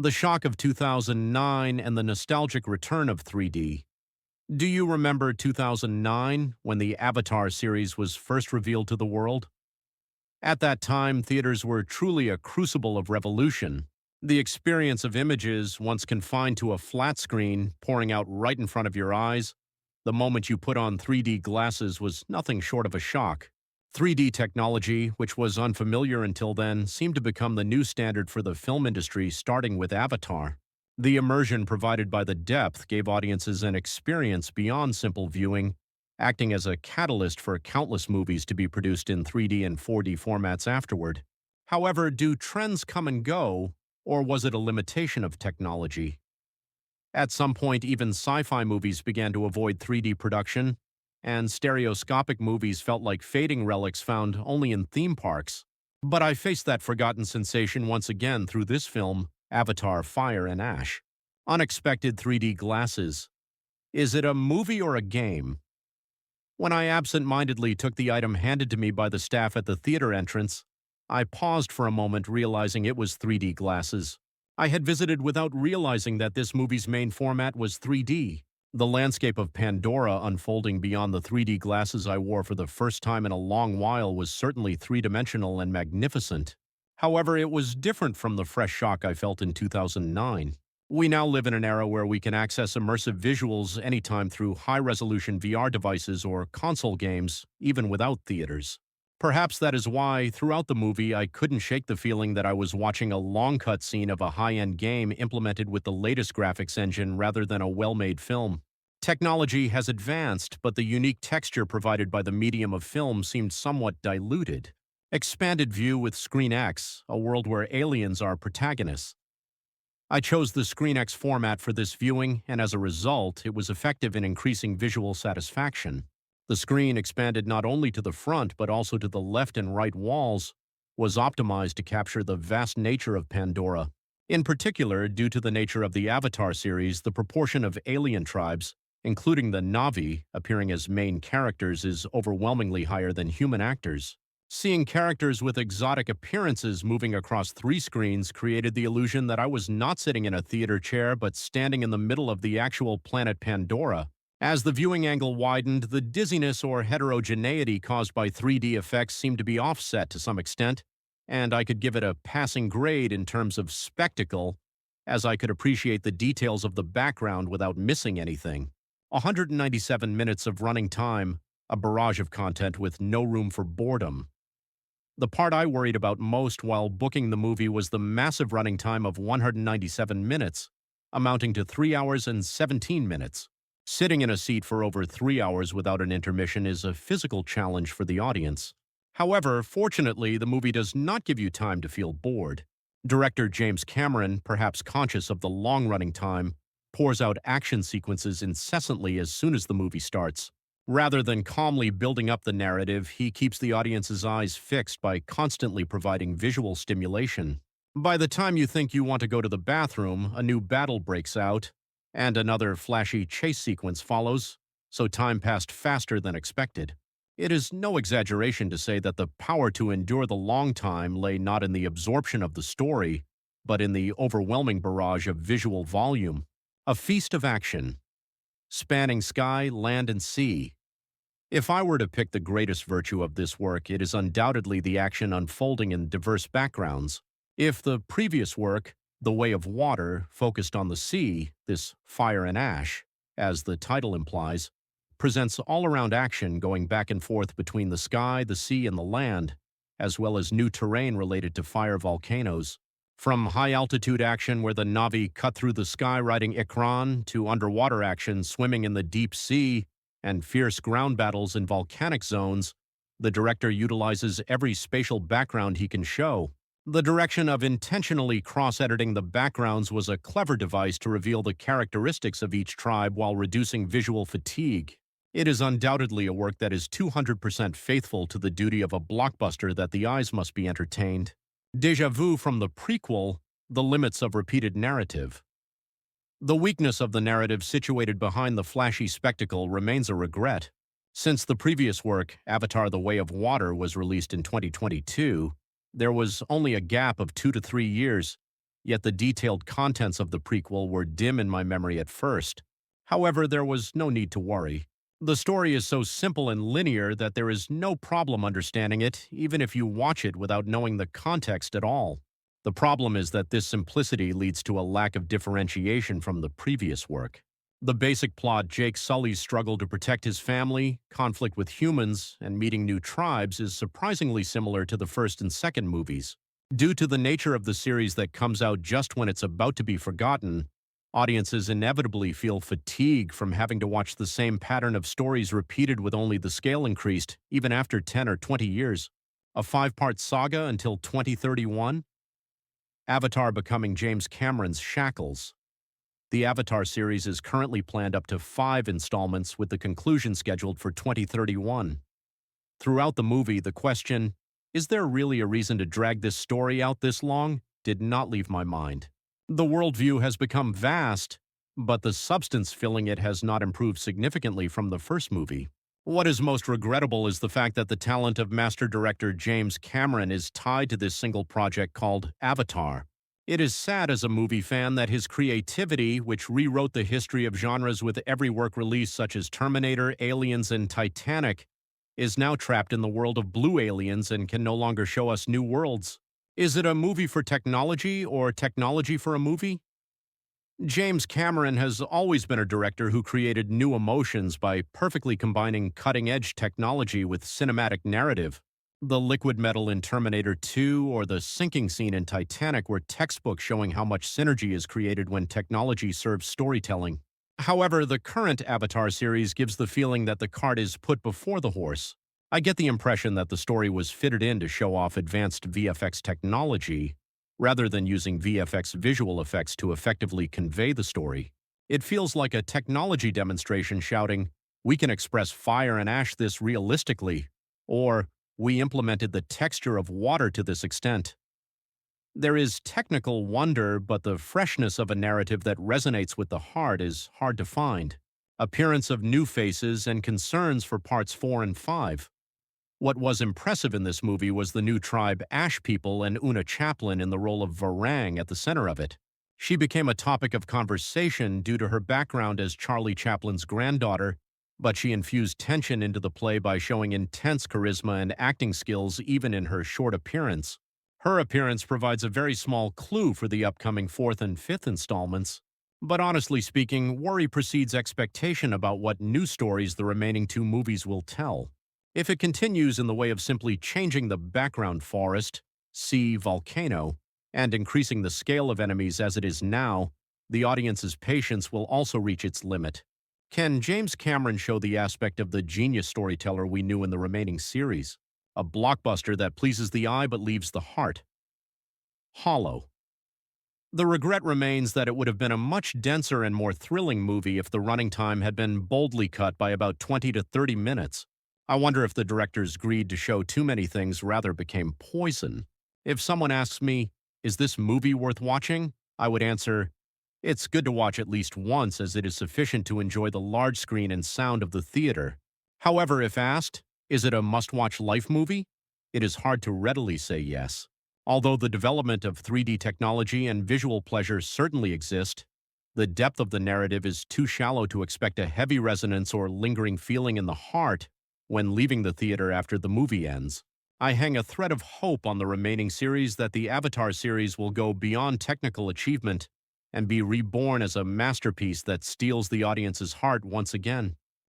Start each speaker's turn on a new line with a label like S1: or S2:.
S1: The shock of 2009 and the nostalgic return of 3D. Do you remember 2009 when the Avatar series was first revealed to the world? At that time, theaters were truly a crucible of revolution. The experience of images, once confined to a flat screen pouring out right in front of your eyes, the moment you put on 3D glasses was nothing short of a shock. 3D technology, which was unfamiliar until then, seemed to become the new standard for the film industry, starting with Avatar. The immersion provided by the depth gave audiences an experience beyond simple viewing, acting as a catalyst for countless movies to be produced in 3D and 4D formats afterward. However, do trends come and go, or was it a limitation of technology? At some point, even sci-fi movies began to avoid 3D production, and stereoscopic movies felt like fading relics found only in theme parks. But I faced that forgotten sensation once again through this film, Avatar: Fire and Ash. Unexpected 3D glasses. Is it a movie or a game? When I absent-mindedly took the item handed to me by the staff at the theater entrance, I paused for a moment, realizing it was 3D glasses. I had visited without realizing that this movie's main format was 3D. The landscape of Pandora unfolding beyond the 3D glasses I wore for the first time in a long while was certainly three-dimensional and magnificent. However, it was different from the fresh shock I felt in 2009. We now live in an era where we can access immersive visuals anytime through high-resolution VR devices or console games, even without theaters. Perhaps that is why, throughout the movie, I couldn't shake the feeling that I was watching a long cutscene of a high-end game implemented with the latest graphics engine rather than a well-made film. Technology has advanced, but the unique texture provided by the medium of film seemed somewhat diluted. Expanded view with Screen X, a world where aliens are protagonists. I chose the Screen X format for this viewing, and as a result, it was effective in increasing visual satisfaction. The screen, expanded not only to the front but also to the left and right walls, was optimized to capture the vast nature of Pandora. In particular, due to the nature of the Avatar series, the proportion of alien tribes, including the Na'vi, appearing as main characters is overwhelmingly higher than human actors. Seeing characters with exotic appearances moving across 3 screens created the illusion that I was not sitting in a theater chair but standing in the middle of the actual planet Pandora. As the viewing angle widened, the dizziness or heterogeneity caused by 3D effects seemed to be offset to some extent, and I could give it a passing grade in terms of spectacle, as I could appreciate the details of the background without missing anything. 197 minutes of running time, a barrage of content with no room for boredom. The part I worried about most while booking the movie was the massive running time of 197 minutes, amounting to 3 hours and 17 minutes. Sitting in a seat for over 3 hours without an intermission is a physical challenge for the audience. However, fortunately, the movie does not give you time to feel bored. Director James Cameron, perhaps conscious of the long-running time, pours out action sequences incessantly as soon as the movie starts. Rather than calmly building up the narrative, he keeps the audience's eyes fixed by constantly providing visual stimulation. By the time you think you want to go to the bathroom, a new battle breaks out, and another flashy chase sequence follows, so time passed faster than expected. It is no exaggeration to say that the power to endure the long time lay not in the absorption of the story, but in the overwhelming barrage of visual volume. A feast of action, spanning sky, land, and sea. If I were to pick the greatest virtue of this work, it is undoubtedly the action unfolding in diverse backgrounds. If the previous work, The Way of Water, focused on the sea, this fire and ash, as the title implies, presents all-around action going back and forth between the sky, the sea, and the land, as well as new terrain related to fire volcanoes. From high-altitude action where the Na'vi cut through the sky riding Ikran, to underwater action swimming in the deep sea, and fierce ground battles in volcanic zones, the director utilizes every spatial background he can show. The direction of intentionally cross-editing the backgrounds was a clever device to reveal the characteristics of each tribe while reducing visual fatigue. It is undoubtedly a work that is 200% faithful to the duty of a blockbuster that the eyes must be entertained. Déjà vu from the prequel, The Limits of Repeated Narrative. The weakness of the narrative situated behind the flashy spectacle remains a regret. Since the previous work, Avatar: The Way of Water, was released in 2022, there was only a gap of 2 to 3 years, yet the detailed contents of the prequel were dim in my memory at first. However, there was no need to worry. The story is so simple and linear that there is no problem understanding it, even if you watch it without knowing the context at all. The problem is that this simplicity leads to a lack of differentiation from the previous work. The basic plot, Jake Sully's struggle to protect his family, conflict with humans, and meeting new tribes, is surprisingly similar to the first and second movies. Due to the nature of the series that comes out just when it's about to be forgotten, audiences inevitably feel fatigue from having to watch the same pattern of stories repeated with only the scale increased, even after 10 or 20 years. A 5-part saga until 2031? Avatar becoming James Cameron's shackles. The Avatar series is currently planned up to 5 installments, with the conclusion scheduled for 2031. Throughout the movie, the question, is there really a reason to drag this story out this long, did not leave my mind. The worldview has become vast, but the substance filling it has not improved significantly from the first movie. What is most regrettable is the fact that the talent of master director James Cameron is tied to this single project called Avatar. It is sad as a movie fan that his creativity, which rewrote the history of genres with every work released such as Terminator, Aliens, and Titanic, is now trapped in the world of blue aliens and can no longer show us new worlds. Is it a movie for technology or technology for a movie? James Cameron has always been a director who created new emotions by perfectly combining cutting-edge technology with cinematic narrative. The liquid metal in Terminator 2 or the sinking scene in Titanic were textbooks showing how much synergy is created when technology serves storytelling. However, the current Avatar series gives the feeling that the cart is put before the horse. I get the impression that the story was fitted in to show off advanced VFX technology, rather than using VFX visual effects to effectively convey the story. It feels like a technology demonstration shouting, "We can express fire and ash this realistically," or "We implemented the texture of water to this extent." There is technical wonder, but the freshness of a narrative that resonates with the heart is hard to find. Appearance of new faces and concerns for parts 4 and 5. What was impressive in this movie was the new tribe Ash People and Una Chaplin in the role of Varang at the center of it. She became a topic of conversation due to her background as Charlie Chaplin's granddaughter, but she infused tension into the play by showing intense charisma and acting skills even in her short appearance. Her appearance provides a very small clue for the upcoming 4th and 5th installments. But honestly speaking, worry precedes expectation about what new stories the remaining 2 movies will tell. If it continues in the way of simply changing the background forest, sea, volcano, and increasing the scale of enemies as it is now, the audience's patience will also reach its limit. Can James Cameron show the aspect of the genius storyteller we knew in the remaining series? A blockbuster that pleases the eye but leaves the heart hollow. The regret remains that it would have been a much denser and more thrilling movie if the running time had been boldly cut by about 20 to 30 minutes. I wonder if the director's greed to show too many things rather became poison. If someone asks me, is this movie worth watching? I would answer, it's good to watch at least once, as it is sufficient to enjoy the large screen and sound of the theater. However, if asked, is it a must-watch life movie? It is hard to readily say yes. Although the development of 3D technology and visual pleasure certainly exist, the depth of the narrative is too shallow to expect a heavy resonance or lingering feeling in the heart when leaving the theater after the movie ends. I hang a thread of hope on the remaining series that the Avatar series will go beyond technical achievement and be reborn as a masterpiece that steals the audience's heart once again.